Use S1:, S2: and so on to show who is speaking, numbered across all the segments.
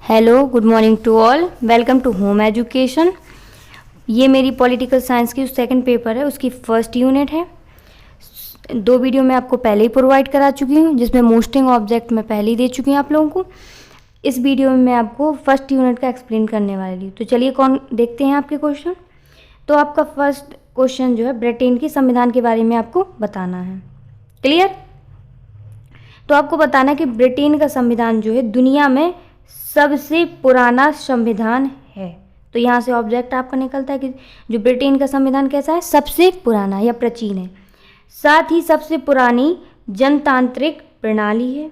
S1: Hello, good morning to all. Welcome to home education. ये मेरी political science की second paper है, उसकी फर्स्ट यूनिट है। 2 वीडियो मैं आपको पहले ही प्रोवाइड करा चुकी हूँ, जिसमें मोस्टिंग ऑब्जेक्ट मैं पहले ही दे चुकी हूँ आप लोगों को। इस वीडियो में मैं आपको फर्स्ट यूनिट का एक्सप्लेन करने वाली हूँ। तो चलिए कौन देखते हैं आपके क्वेश्चन। तो आपका फर्स्ट क्वेश्चन जो है, ब्रिटेन के संविधान के बारे में आपको बताना है। क्लियर? तो आपको बताना है कि ब्रिटेन का संविधान जो है दुनिया में सबसे पुराना संविधान है। तो यहाँ से ऑब्जेक्ट आपका निकलता है कि जो ब्रिटेन का संविधान कैसा है, सबसे पुराना या प्राचीन है। साथ ही सबसे पुरानी जनतांत्रिक प्रणाली है।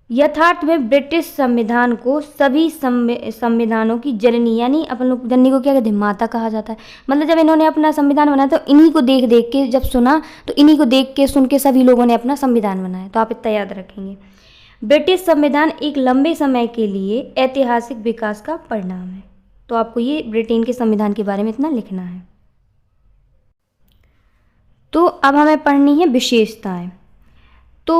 S1: यथार्थ में ब्रिटिश संविधान को सभी संविधानों की जननी, यानी अपन लोग जननी को क्या कहते हैं, माता कहा जाता है। मतलब जब इन्होंने अपना संविधान बनाया तो इन्हीं को देख देख के जब सुना, तो इन्हीं को देख के सुन के सभी लोगों ने अपना संविधान बनाया। तो आप इतना याद रखेंगे। ब्रिटिश संविधान एक लंबे समय के लिए ऐतिहासिक विकास का परिणाम है। तो आपको ये ब्रिटेन के संविधान के बारे में इतना लिखना है। तो अब हमें पढ़नी है विशेषताएं। तो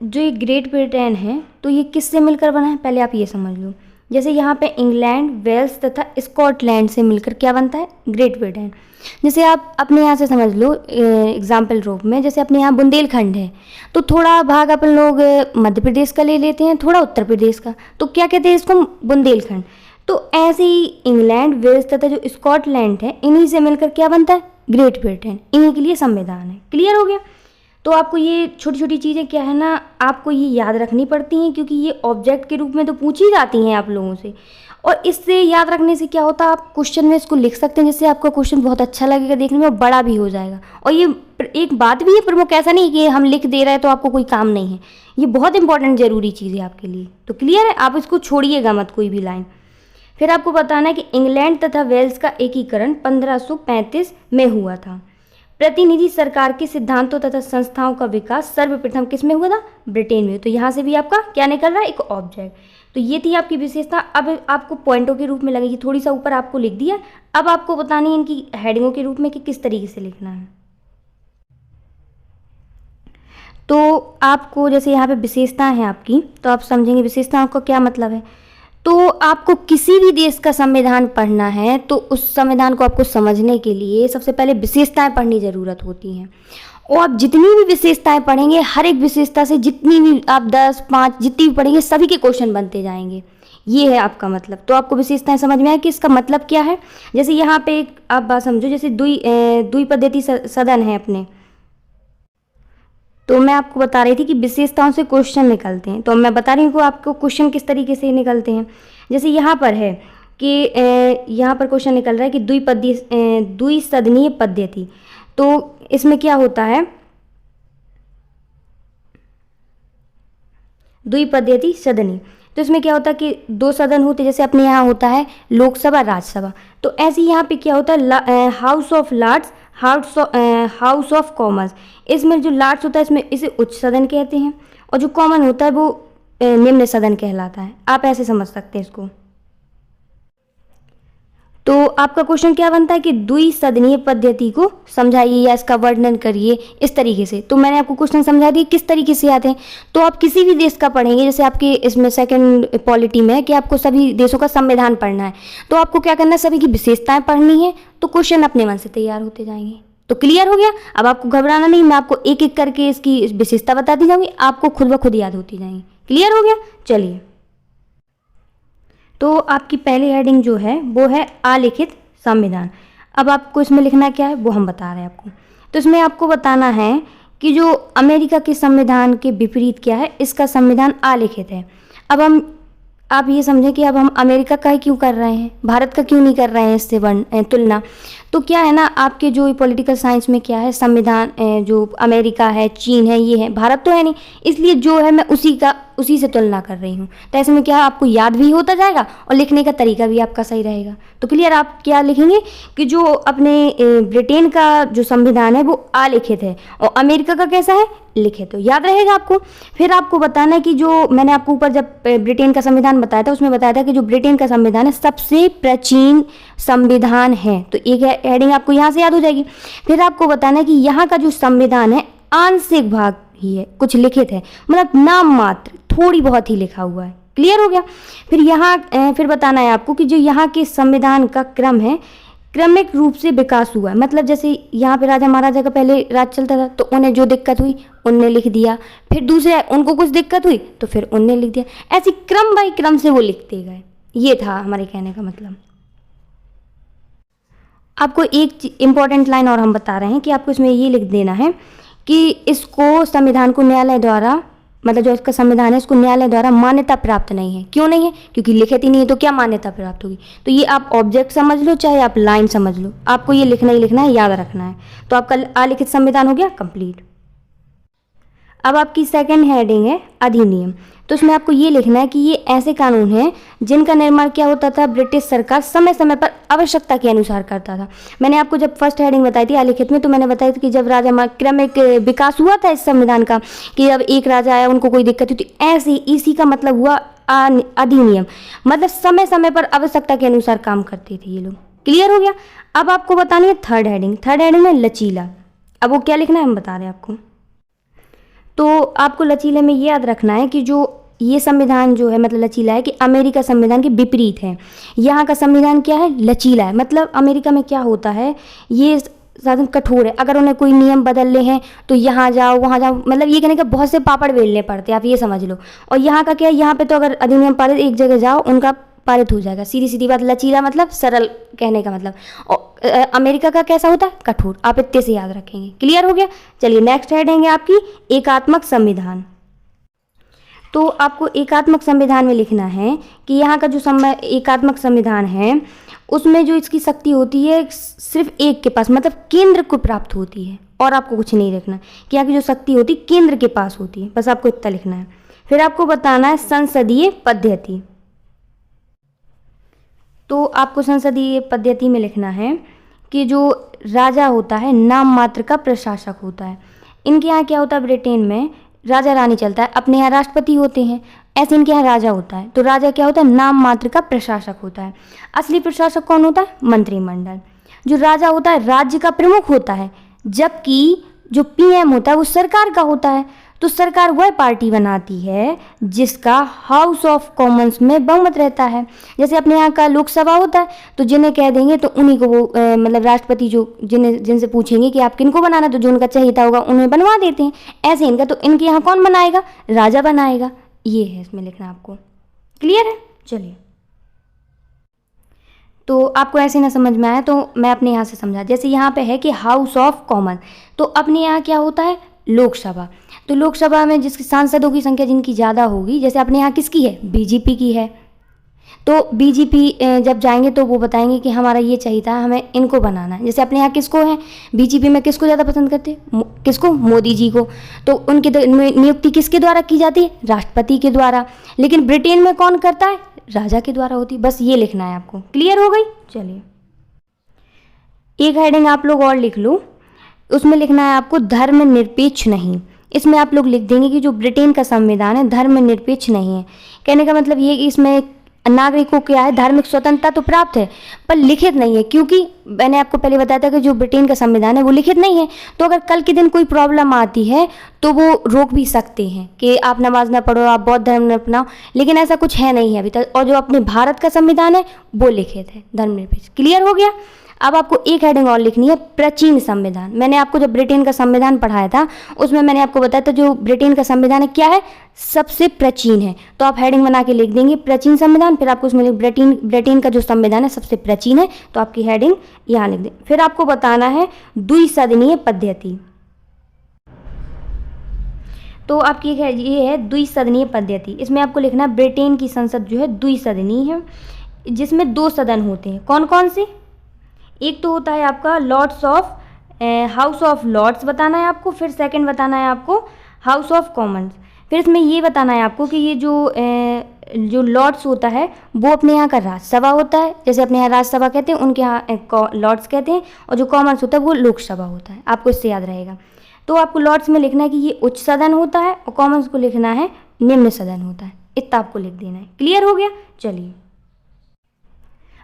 S1: जो ये ग्रेट ब्रिटेन है, तो ये किससे मिलकर बना है, पहले आप ये समझ लो। जैसे यहाँ पे इंग्लैंड, वेल्स तथा स्कॉटलैंड से मिलकर क्या बनता है, ग्रेट ब्रिटेन। जैसे आप अपने यहाँ से समझ लो एग्जाम्पल रूप में, जैसे अपने यहाँ बुंदेलखंड है, तो थोड़ा भाग अपन लोग मध्य प्रदेश का ले लेते हैं, थोड़ा उत्तर प्रदेश का, तो क्या कहते हैं इसको, बुंदेलखंड। तो ऐसे ही इंग्लैंड, वेल्स तथा जो स्कॉटलैंड है, इन्हीं से मिलकर क्या बनता है, ग्रेट ब्रिटेन। इन्हीं के लिए संविधान है। क्लियर हो गया? तो आपको ये छोटी छोटी चीज़ें क्या है ना, आपको ये याद रखनी पड़ती हैं, क्योंकि ये ऑब्जेक्ट के रूप में तो पूछी जाती हैं आप लोगों से। और इससे याद रखने से क्या होता है, आप क्वेश्चन में इसको लिख सकते हैं, जिससे आपका क्वेश्चन बहुत अच्छा लगेगा देखने में और बड़ा भी हो जाएगा। और ये एक बात भी है प्रमुख, ऐसा नहीं कि हम लिख दे रहे हैं तो आपको कोई काम नहीं है। ये बहुत इंपॉर्टेंट ज़रूरी चीज़ है आपके लिए। तो क्लियर है? आप इसको छोड़िएगा मत कोई भी लाइन। फिर आपको बताना है कि इंग्लैंड तथा वेल्स का एकीकरण 1535 में हुआ था। प्रतिनिधि सरकार के सिद्धांतों तथा संस्थाओं का विकास सर्वप्रथम किस में हुआ था, ब्रिटेन में। तो यहाँ से भी आपका क्या निकल रहा है, एक ऑब्जेक्ट। तो ये थी आपकी विशेषता। अब आपको पॉइंटों के रूप में लगेगी, थोड़ी सा ऊपर आपको लिख दिया। अब आपको बतानी है इनकी हेडिंगों के रूप में कि किस तरीके से लिखना है। तो आपको जैसे यहाँ पे विशेषताएं हैं आपकी, तो आप समझेंगे विशेषताओं का क्या मतलब है। तो आपको किसी भी देश का संविधान पढ़ना है, तो उस संविधान को आपको समझने के लिए सबसे पहले विशेषताएं पढ़नी ज़रूरत होती हैं। और आप जितनी भी विशेषताएं पढ़ेंगे, हर एक विशेषता से जितनी भी आप 10, 5 जितनी भी पढ़ेंगे, सभी के क्वेश्चन बनते जाएंगे। ये है आपका मतलब। तो आपको विशेषताएं समझ में आए कि इसका मतलब क्या है। जैसे यहाँ पे एक आप बात समझो, जैसे द्विपद्धति सदन है अपने, तो मैं आपको बता रही थी कि विशेषताओं से क्वेश्चन निकलते हैं। तो मैं बता रही हूँ कि आपको क्वेश्चन किस तरीके से निकलते हैं। जैसे यहाँ पर है कि यहाँ पर क्वेश्चन निकल रहा है कि द्विसदनीय पद्धति। तो इसमें क्या होता है, द्विपद्धति सदनी, तो इसमें क्या होता है कि 2 सदन होते, जैसे अपने यहाँ होता है लोकसभा, राज्यसभा। तो ऐसे ही यहाँ पे क्या होता है, House of Lords, House of Commons. इसमें जो लॉर्ड्स होता है, इसमें इसे उच्च सदन कहते हैं, और जो कॉमन होता है वो निम्न सदन कहलाता है। आप ऐसे समझ सकते हैं इसको। तो आपका क्वेश्चन क्या बनता है कि द्विसदनीय पद्धति को समझाइए या इसका वर्णन करिए इस तरीके से। तो मैंने आपको क्वेश्चन समझा दिया किस तरीके से आते हैं। तो आप किसी भी देश का पढ़ेंगे, जैसे आपके इसमें सेकंड पॉलिटी में है कि आपको सभी देशों का संविधान पढ़ना है, तो आपको क्या करना है, सभी की विशेषताएं पढ़नी है। तो क्वेश्चन अपने मन से तैयार होते जाएंगे। तो क्लियर हो गया? अब आपको घबराना नहीं, मैं आपको एक एक करके इसकी विशेषता बताती जाऊँगी, आपको खुद ब खुद याद होती जाएंगी। क्लियर हो गया? चलिए, तो आपकी पहली हेडिंग जो है वो है अलिखित संविधान। अब आपको इसमें लिखना क्या है वो हम बता रहे हैं आपको। तो इसमें आपको बताना है कि जो अमेरिका के संविधान के विपरीत क्या है, इसका संविधान अलिखित है। अब आप ये समझें कि अब हम अमेरिका का ही क्यों कर रहे हैं, भारत का क्यों नहीं कर रहे हैं इससे तुलना। तो क्या है ना, आपके जो पॉलिटिकल साइंस में क्या है, संविधान जो अमेरिका है, चीन है, ये है, भारत तो है नहीं, इसलिए जो है मैं उसी से तुलना कर रही हूँ। तो ऐसे में क्या आपको याद भी होता जाएगा और लिखने का तरीका भी आपका सही रहेगा। तो क्लियर, आप क्या लिखेंगे कि जो अपने ब्रिटेन का जो संविधान है वो अलिखित है और अमेरिका का कैसा है, लिखित। तो याद रहेगा आपको। फिर आपको बताना है कि जो मैंने आपको ऊपर जब ब्रिटेन का संविधान बताया था, उसमें बताया था कि जो ब्रिटेन का संविधान है सबसे प्राचीन संविधान है। तो एक हेडिंग आपको यहाँ से याद हो जाएगी। फिर आपको बताना है कि यहाँ का जो संविधान है आंशिक भाग ही है, कुछ लिखित है, मतलब नाम मात्र थोड़ी बहुत ही लिखा हुआ है। क्लियर हो गया। फिर यहाँ फिर बताना है आपको कि जो यहाँ के संविधान का क्रम है, क्रमिक रूप से विकास हुआ है। मतलब जैसे यहाँ पे राजा महाराजा का पहले राज चलता था, तो उन्हें जो दिक्कत हुई उनने लिख दिया, फिर दूसरे उनको कुछ दिक्कत हुई तो फिर उनने लिख दिया, ऐसे क्रम बाई क्रम से वो लिखते गए। ये था हमारे कहने का मतलब। आपको एक इम्पॉर्टेंट लाइन और हम बता रहे हैं कि आपको इसमें ये लिख देना है कि इसको संविधान को न्यायालय द्वारा, मतलब जो इसका संविधान है इसको न्यायालय द्वारा मान्यता प्राप्त नहीं है। क्यों नहीं है? क्योंकि लिखित ही नहीं है, तो क्या मान्यता प्राप्त होगी? तो ये आप ऑब्जेक्ट समझ लो चाहे आप लाइन समझ लो, आपको ये लिखना ही लिखना है, याद रखना है। तो आपका अलिखित संविधान हो गया कंप्लीट। अब आपकी सेकंड हेडिंग है अधिनियम। तो इसमें आपको ये लिखना है कि ये ऐसे कानून हैं जिनका निर्माण क्या होता था, ब्रिटिश सरकार समय समय पर आवश्यकता के अनुसार करता था। मैंने आपको जब फर्स्ट हेडिंग बताई थी अलिखित में, तो मैंने बताया था कि जब राजा क्रमिक विकास हुआ था इस संविधान का, कि जब एक राजा आया उनको कोई दिक्कत हुई, तो ऐसे ही इसी का मतलब हुआ अधिनियम, मतलब समय समय पर आवश्यकता के अनुसार काम करते थे ये लोग। क्लियर हो गया। अब आपको बतानी है थर्ड हेडिंग। थर्ड हेडिंग में लचीला। अब वो क्या लिखना है हम बता रहे हैं आपको। तो आपको लचीले में ये याद रखना है कि जो ये संविधान जो है मतलब लचीला है कि अमेरिका संविधान के विपरीत है। यहाँ का संविधान क्या है? लचीला है। मतलब अमेरिका में क्या होता है, ये ज़्यादा कठोर है। अगर उन्हें कोई नियम बदलने हैं तो यहाँ जाओ वहाँ जाओ, मतलब ये कहने का बहुत से पापड़ बेलने पड़ते हैं, आप ये समझ लो। और यहाँ का क्या है, यहाँ पे तो अगर अधिनियम पारित एक जगह जाओ उनका पारित हो जाएगा, सीधी सीधी बात। लचीला मतलब सरल कहने का मतलब। और अमेरिका का कैसा होता है? कठोर। आप इतने से याद रखेंगे। क्लियर हो गया। चलिए नेक्स्ट हेडिंग है आपकी एकात्मक संविधान। तो आपको एकात्मक संविधान में लिखना है कि यहाँ का जो एकात्मक संविधान है उसमें जो इसकी शक्ति होती है सिर्फ एक के पास, मतलब केंद्र को प्राप्त होती है, और आपको कुछ नहीं लिखना कि यहाँ की जो शक्ति होती है केंद्र के पास होती है, बस आपको इतना लिखना है। फिर आपको बताना है संसदीय पद्धति। तो आपको संसदीय पद्धति में लिखना है कि जो राजा होता है नाम मात्र का प्रशासक होता है। इनके यहाँ क्या होता है, ब्रिटेन में राजा रानी चलता है, अपने यहाँ राष्ट्रपति होते हैं, ऐसे इनके यहाँ राजा होता है। तो राजा क्या होता है, नाम मात्र का प्रशासक होता है। असली प्रशासक कौन होता है, मंत्रिमंडल। जो राजा होता है राज्य का प्रमुख होता है, जबकि जो पीएम होता है वो सरकार का होता है। तो सरकार वह पार्टी बनाती है जिसका हाउस ऑफ कॉमन्स में बहुमत रहता है। जैसे अपने यहाँ का लोकसभा होता है, तो जिन्हें कह देंगे तो उन्हीं को वो मतलब राष्ट्रपति जो जिनसे पूछेंगे कि आप किनको बनाना, तो जो उनका चाहिए होगा उन्हें बनवा देते हैं। ऐसे इनका, तो इनके यहाँ कौन बनाएगा, राजा बनाएगा। ये है इसमें लिखना आपको। क्लियर है। चलिए, तो आपको ऐसे ना समझ में आया तो मैं अपने यहाँ से समझा। जैसे यहाँ पे है कि हाउस ऑफ कॉमन, तो अपने यहाँ क्या होता है, लोकसभा। तो लोकसभा में जिसकी सांसदों की संख्या जिनकी ज़्यादा होगी, जैसे अपने यहाँ किसकी है, बीजेपी की है, तो बीजेपी जब जाएंगे तो वो बताएंगे कि हमारा ये चाहिए था, हमें इनको बनाना है। जैसे अपने यहाँ किसको है, बीजेपी में किसको ज़्यादा पसंद करते हैं, किसको, मोदी जी को। तो उनकी नियुक्ति किसके द्वारा की जाती है, राष्ट्रपति के द्वारा। लेकिन ब्रिटेन में कौन करता है, राजा के द्वारा होती है। बस ये लिखना है आपको। क्लियर हो गई। चलिए, एक हेडिंग आप लोग और लिख लो। उसमें लिखना है आपको धर्मनिरपेक्ष नहीं। इसमें आप लोग लिख देंगे कि जो ब्रिटेन का संविधान है धर्मनिरपेक्ष नहीं है। कहने का मतलब ये कि इसमें नागरिकों को क्या है, धार्मिक स्वतंत्रता तो प्राप्त है पर लिखित नहीं है, क्योंकि मैंने आपको पहले बताया था कि जो ब्रिटेन का संविधान है वो लिखित नहीं है। तो अगर कल के दिन कोई प्रॉब्लम आती है तो वो रोक भी सकते हैं कि आप नमाज ना पढ़ो, आप बौद्ध धर्म न अपनाओ, लेकिन ऐसा कुछ है नहीं है अभी तक। और जो अपने भारत का संविधान है वो लिखित है, धर्मनिरपेक्ष। क्लियर हो गया। अब आपको एक हेडिंग और लिखनी है, प्राचीन संविधान। मैंने आपको जब ब्रिटेन का संविधान पढ़ाया था उसमें मैंने आपको बताया था जो ब्रिटेन का संविधान है क्या है, सबसे प्राचीन है। तो आप हेडिंग बना के लिख देंगे प्राचीन संविधान, फिर आपको उसमें ब्रिटेन का जो संविधान है सबसे प्राचीन है, तो आपकी हेडिंग यहाँ लिख दें। फिर आपको बताना है द्विसदनीय पद्धति। तो आपकी ये है द्विसदनीय पद्धति। इसमें आपको लिखना है ब्रिटेन की संसद जो है द्विसदनीय है, जिसमें 2 सदन होते हैं। कौन कौन से, एक तो होता है आपका हाउस ऑफ लॉर्ड्स बताना है आपको, फिर सेकंड बताना है आपको हाउस ऑफ कॉमन्स। फिर इसमें ये बताना है आपको कि ये जो लॉर्ड्स होता है वो अपने यहाँ का राज्यसभा होता है, जैसे अपने यहाँ राज्यसभा कहते हैं उनके यहाँ लॉर्ड्स कहते हैं, और जो कॉमन्स होता है वो लोकसभा होता है। आपको इससे याद रहेगा। तो आपको लॉर्ड्स में लिखना है कि ये उच्च सदन होता है, और कॉमन्स को लिखना है निम्न सदन होता है। इतना आपको लिख देना है। क्लियर हो गया। चलिए,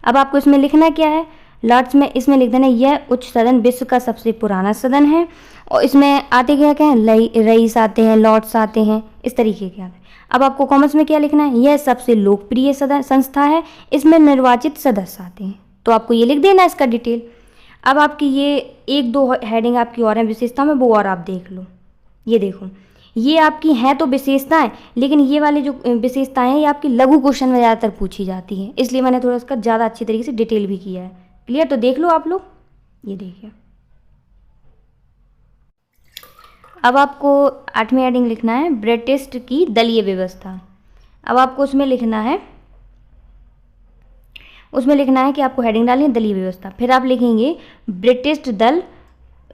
S1: अब आपको इसमें लिखना क्या है, लॉर्ड्स में इसमें लिख देना यह उच्च सदन विश्व का सबसे पुराना सदन है, और इसमें आते क्या क्या हैं, रईस आते हैं, लॉर्ड्स आते हैं, इस तरीके के आते हैं। अब आपको कॉमर्स में क्या लिखना है, यह सबसे लोकप्रिय संस्था है, इसमें निर्वाचित सदस्य आते हैं। तो आपको ये लिख देना है इसका डिटेल। अब आपकी ये 1-2 हेडिंग आपकी और हैं विशेषता में, वो और आप देख लो। ये देखो, ये आपकी हैं तो विशेषताएं, लेकिन ये वाली जो विशेषताएं हैं ये आपकी लघु क्वेश्चन में ज़्यादातर पूछी जाती हैं, इसलिए मैंने थोड़ा इसका ज़्यादा अच्छी तरीके से डिटेल भी किया है। क्लियर? तो देख लो आप लोग, ये देखिए। अब आपको 8वीं हेडिंग लिखना है ब्रिटिश की दलीय व्यवस्था। अब आपको उसमें लिखना है कि आपको हेडिंग डालनी है दलीय व्यवस्था, फिर आप लिखेंगे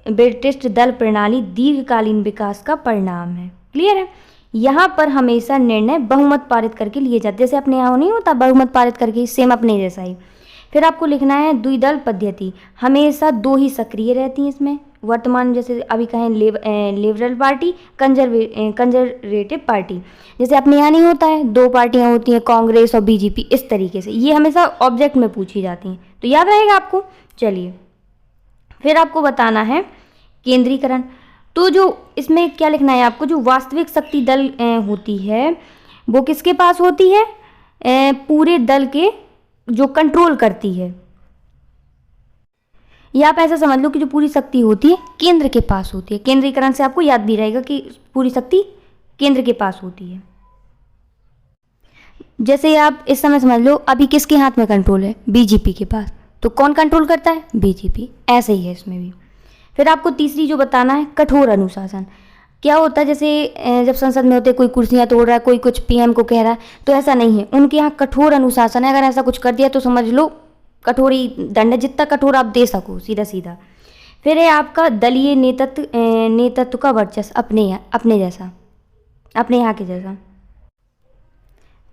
S1: ब्रिटिश दल प्रणाली दीर्घकालीन विकास का परिणाम है। क्लियर है? यहाँ पर हमेशा निर्णय बहुमत पारित करके लिए जाते, जैसे अपने यहाँ नहीं होता बहुमत पारित करके, सेम अपने जैसा ही। फिर आपको लिखना है द्विदल पद्धति, हमेशा 2 ही सक्रिय रहती हैं इसमें, वर्तमान जैसे अभी कहें लिबरल पार्टी, कंजर्वेटिव पार्टी, जैसे अपने यहाँ नहीं होता है 2 पार्टियाँ होती हैं, कांग्रेस और बीजेपी, इस तरीके से ये हमेशा ऑब्जेक्ट में पूछी जाती हैं, तो याद रहेगा आपको। चलिए, फिर आपको बताना है केंद्रीकरण। तो जो इसमें क्या लिखना है आपको, जो वास्तविक शक्ति दल होती है वो किसके पास होती है, पूरे दल के जो कंट्रोल करती है, या आप ऐसा समझ लो कि जो पूरी शक्ति होती है केंद्र के पास होती है। केंद्रीकरण से आपको याद भी रहेगा कि पूरी शक्ति केंद्र के पास होती है। जैसे आप इस समय समझ लो अभी किसके हाथ में कंट्रोल है, बीजेपी के पास, तो कौन कंट्रोल करता है, बीजेपी। ऐसे ही है इसमें भी। फिर आपको तीसरी जो बताना है कठोर अनुशासन। क्या होता है, जैसे जब संसद में होते कोई कुर्सियां तोड़ रहा है, कोई कुछ पीएम को कह रहा है, तो ऐसा नहीं है, उनके यहाँ कठोर अनुशासन है। अगर ऐसा कुछ कर दिया तो समझ लो कठोर ही दंड है, जितना कठोर आप दे सको, सीधा सीधा। फिर है आपका दलीय नेतृत्व का वर्चस्व, अपने जैसा, अपने यहाँ के जैसा।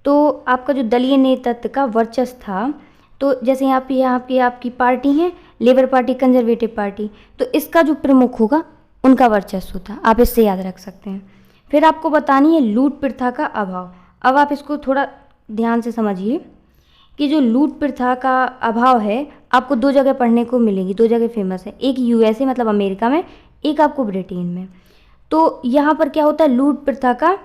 S1: तो आपका जो दलीय नेतृत्व का वर्चस्व था, तो जैसे यहाँ पे आपकी पार्टी है लेबर पार्टी, कंजर्वेटिव पार्टी, तो इसका जो प्रमुख होगा उनका वर्चस्व होता, आप इससे याद रख सकते हैं। फिर आपको बतानी है लूट प्रथा का अभाव। अब आप इसको थोड़ा ध्यान से समझिए कि जो लूट प्रथा का अभाव है आपको 2 जगह पढ़ने को मिलेगी, 2 जगह फेमस है, एक यूएसए मतलब अमेरिका में, एक आपको ब्रिटेन में। तो यहाँ पर क्या होता है, लूट प्रथा का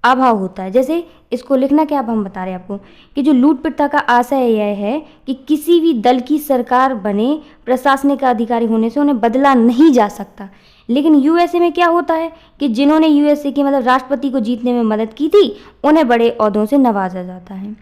S1: अभाव होता है। जैसे इसको लिखना क्या, अब हम बता रहे हैं आपको कि जो लूट प्रथा का आशय यह है कि किसी भी दल की सरकार बने प्रशासनिक अधिकारी होने से उन्हें बदला नहीं जा सकता। लेकिन यूएसए में क्या होता है कि जिन्होंने यूएसए की मतलब राष्ट्रपति को जीतने में मदद की थी उन्हें बड़े ओहदों से नवाजा जाता है।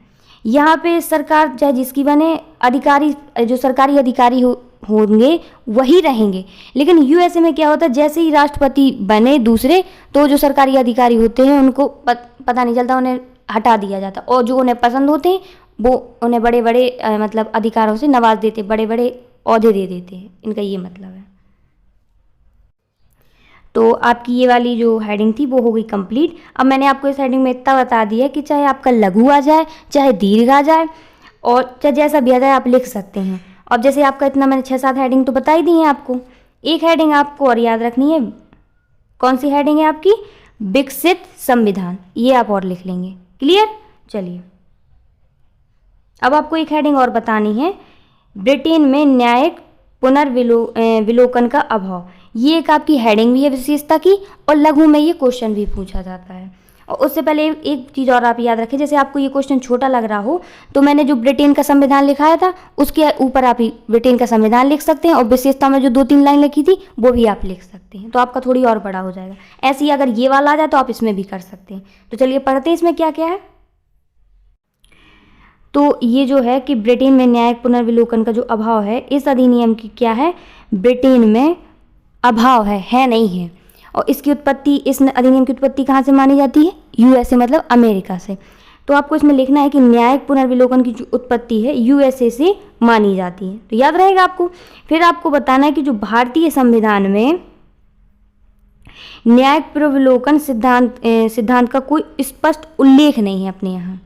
S1: यहाँ पे सरकार चाहे जिसकी बने, अधिकारी जो सरकारी अधिकारी होंगे वही रहेंगे। लेकिन यूएसए में क्या होता है, जैसे ही राष्ट्रपति बने दूसरे, तो जो सरकारी अधिकारी होते हैं उनको पता नहीं चलता, उन्हें हटा दिया जाता, और जो उन्हें पसंद होते हैं वो उन्हें बड़े बड़े मतलब अधिकारों से नवाज देते, बड़े बड़े ओहदे दे देते हैं, इनका ये मतलब है। तो आपकी ये वाली जो हेडिंग थी वो हो गई कंप्लीट। अब मैंने आपको इस हेडिंग में इतना बता दिया कि चाहे आपका लघु आ जाए, चाहे दीर्घ आ जाए, और चाहे जैसा भी आ जाए आप लिख सकते हैं। अब जैसे आपका इतना मैंने 6-7 हेडिंग तो बता ही दी है आपको, एक हेडिंग आपको और याद रखनी है। कौन सी हेडिंग है आपकी, विकसित संविधान, ये आप और लिख लेंगे। क्लियर? चलिए, अब आपको एक हेडिंग और बतानी है, ब्रिटेन में न्यायिक पुनर्विलोकन का अभाव। ये एक आपकी हेडिंग भी है विशेषता की, और लघु में ये क्वेश्चन भी पूछा जाता है। और उससे पहले एक चीज़ और आप याद रखें, जैसे आपको ये क्वेश्चन छोटा लग रहा हो तो मैंने जो ब्रिटेन का संविधान लिखाया था उसके ऊपर आप ब्रिटेन का संविधान लिख सकते हैं, और विशेषता में जो 2-3 लाइन लिखी थी वो भी आप लिख सकते हैं, तो आपका थोड़ी और बड़ा हो जाएगा। ऐसे ही अगर ये वाला आ जाए तो आप इसमें भी कर सकते हैं। तो चलिए पढ़ते हैं इसमें क्या क्या है। तो ये जो है कि ब्रिटेन में न्यायिक पुनर्विलोकन का जो अभाव है, इस अधिनियम की क्या है, ब्रिटेन में अभाव है नहीं है। और इसकी उत्पत्ति, इस अधिनियम की उत्पत्ति कहाँ से मानी जाती है, यूएसए मतलब अमेरिका से। तो आपको इसमें लिखना है कि न्यायिक पुनर्विलोकन की जो उत्पत्ति है यूएसए से मानी जाती है, तो याद रहेगा आपको। फिर आपको बताना है कि जो भारतीय संविधान में न्यायिक पुनर्विलोकन सिद्धांत का कोई स्पष्ट उल्लेख नहीं है अपने यहाँ।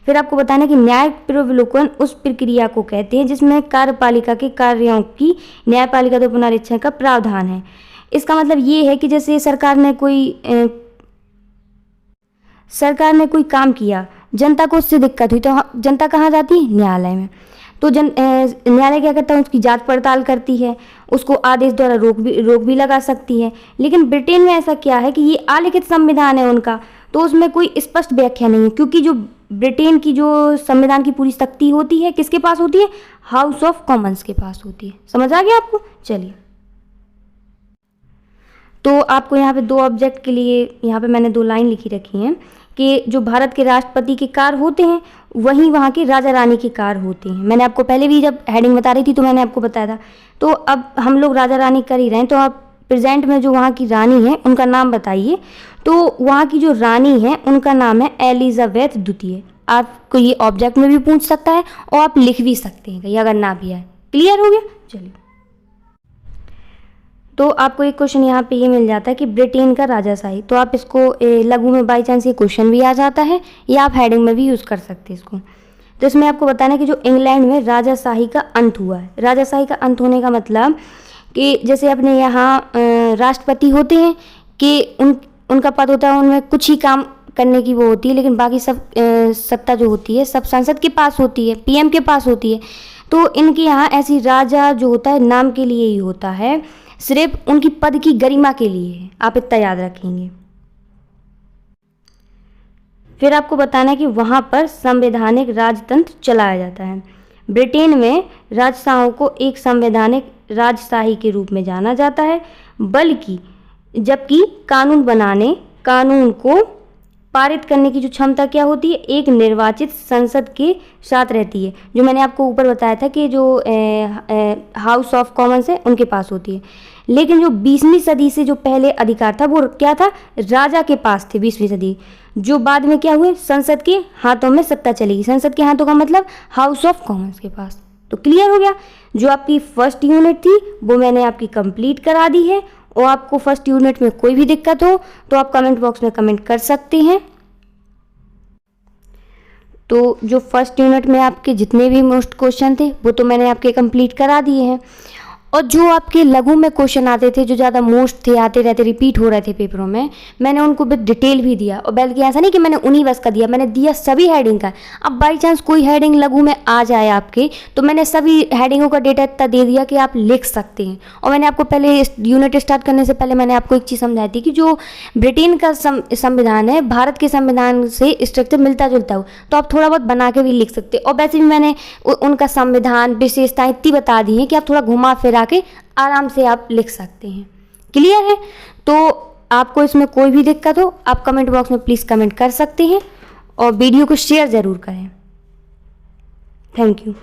S1: फिर आपको बताना है कि न्यायिक पुनर्विलोकन उस प्रक्रिया को कहते हैं जिसमें कार्यपालिका के कार्यों की न्यायपालिका द्वारा पुनरीक्षण का प्रावधान है। इसका मतलब ये है कि जैसे सरकार ने कोई काम किया, जनता को उससे दिक्कत हुई, तो जनता कहाँ जाती है, न्यायालय में। तो न्यायालय क्या करता है, उसकी जांच पड़ताल करती है, उसको आदेश द्वारा रोक भी लगा सकती है। लेकिन ब्रिटेन में ऐसा क्या है कि ये आलिखित संविधान है उनका, तो उसमें कोई स्पष्ट व्याख्या नहीं है, क्योंकि जो ब्रिटेन की जो संविधान की पूरी शक्ति होती है किसके पास होती है, हाउस ऑफ कॉमन्स के पास होती है। समझ आ गया आपको? चलिए, तो आपको यहाँ पे दो ऑब्जेक्ट के लिए यहाँ पे मैंने दो लाइन लिखी रखी हैं कि जो भारत के राष्ट्रपति के कार होते हैं वहीं वहाँ के राजा रानी के कार होते हैं। मैंने आपको पहले भी जब हेडिंग बता रही थी तो मैंने आपको बताया था। तो अब हम लोग राजा रानी कर ही रहे हैं, तो आप प्रेजेंट में जो वहाँ की रानी है उनका नाम बताइए। तो वहाँ की जो रानी है उनका नाम है एलिजाबेथ द्वितीय। आपको ये ऑब्जेक्ट में भी पूछ सकता है और आप लिख भी सकते हैं कहीं अगर ना भी आए। क्लियर हो गया? चलिए, तो आपको एक क्वेश्चन यहाँ पे ये मिल जाता है कि ब्रिटेन का राजाशाही, तो आप इसको लघु में बाई चांस ये क्वेश्चन भी आ जाता है या आप हेडिंग में भी यूज़ कर सकते हैं इसको। तो इसमें आपको बताना है कि जो इंग्लैंड में राजाशाही का अंत हुआ है। राजाशाही का अंत होने का मतलब कि जैसे अपने यहाँ राष्ट्रपति होते हैं कि उनका पद होता है, उनमें कुछ ही काम करने की वो होती है, लेकिन बाकी सब सत्ता जो होती है सब संसद के पास होती है, पीएम के पास होती है। तो इनके यहाँ ऐसी राजा जो होता है नाम के लिए ही होता है, सिर्फ उनकी पद की गरिमा के लिए है। आप इतना याद रखेंगे। फिर आपको बताना है कि वहाँ पर संवैधानिक राजतंत्र चलाया जाता है। ब्रिटेन में राजशाहों को एक संवैधानिक राजशाही के रूप में जाना जाता है, बल्कि जबकि कानून बनाने, कानून को पारित करने की जो क्षमता क्या होती है, एक निर्वाचित संसद के साथ रहती है। जो मैंने आपको ऊपर बताया था कि जो हाउस ऑफ कॉमन्स है उनके पास होती है। लेकिन जो 20वीं सदी से जो पहले अधिकार था वो क्या था, राजा के पास थे 20वीं सदी। जो बाद में क्या हुए, संसद के हाथों में सत्ता चलेगी। संसद के हाथों का मतलब हाउस ऑफ कॉमन्स के पास। तो क्लियर हो गया? जो आपकी फर्स्ट यूनिट थी वो मैंने आपकी कंप्लीट करा दी है। और आपको फर्स्ट यूनिट में कोई भी दिक्कत हो तो आप कमेंट बॉक्स में कमेंट कर सकते हैं। तो जो फर्स्ट यूनिट में आपके जितने भी मोस्ट क्वेश्चन थे वो तो मैंने आपके कंप्लीट करा दिए हैं। और जो आपके लघु में क्वेश्चन आते थे, जो ज़्यादा मोस्ट थे, आते रहते, रिपीट हो रहे थे पेपरों में, मैंने उनको विद डिटेल भी दिया। और बल्कि ऐसा नहीं कि मैंने उन्हीं बस का दिया, मैंने दिया सभी हेडिंग का। अब बाई चांस कोई हेडिंग लघु में आ जाए आपके, तो मैंने सभी हेडिंगों का डेटा इतना दे दिया कि आप लिख सकते हैं। और मैंने आपको पहले यूनिट स्टार्ट करने से पहले मैंने आपको एक चीज़ समझाई थी कि जो ब्रिटेन का संविधान है भारत के संविधान से स्ट्रक्चर मिलता जुलता हो, तो आप थोड़ा बहुत बना के भी लिख सकते। और वैसे भी मैंने उनका संविधान विशेषताएं इतनी बता दी हैं कि आप थोड़ा घुमा फिरा के आराम से आप लिख सकते हैं। क्लियर है? तो आपको इसमें कोई भी दिक्कत हो आप कमेंट बॉक्स में प्लीज़ कमेंट कर सकते हैं और वीडियो को शेयर ज़रूर करें। Thank you.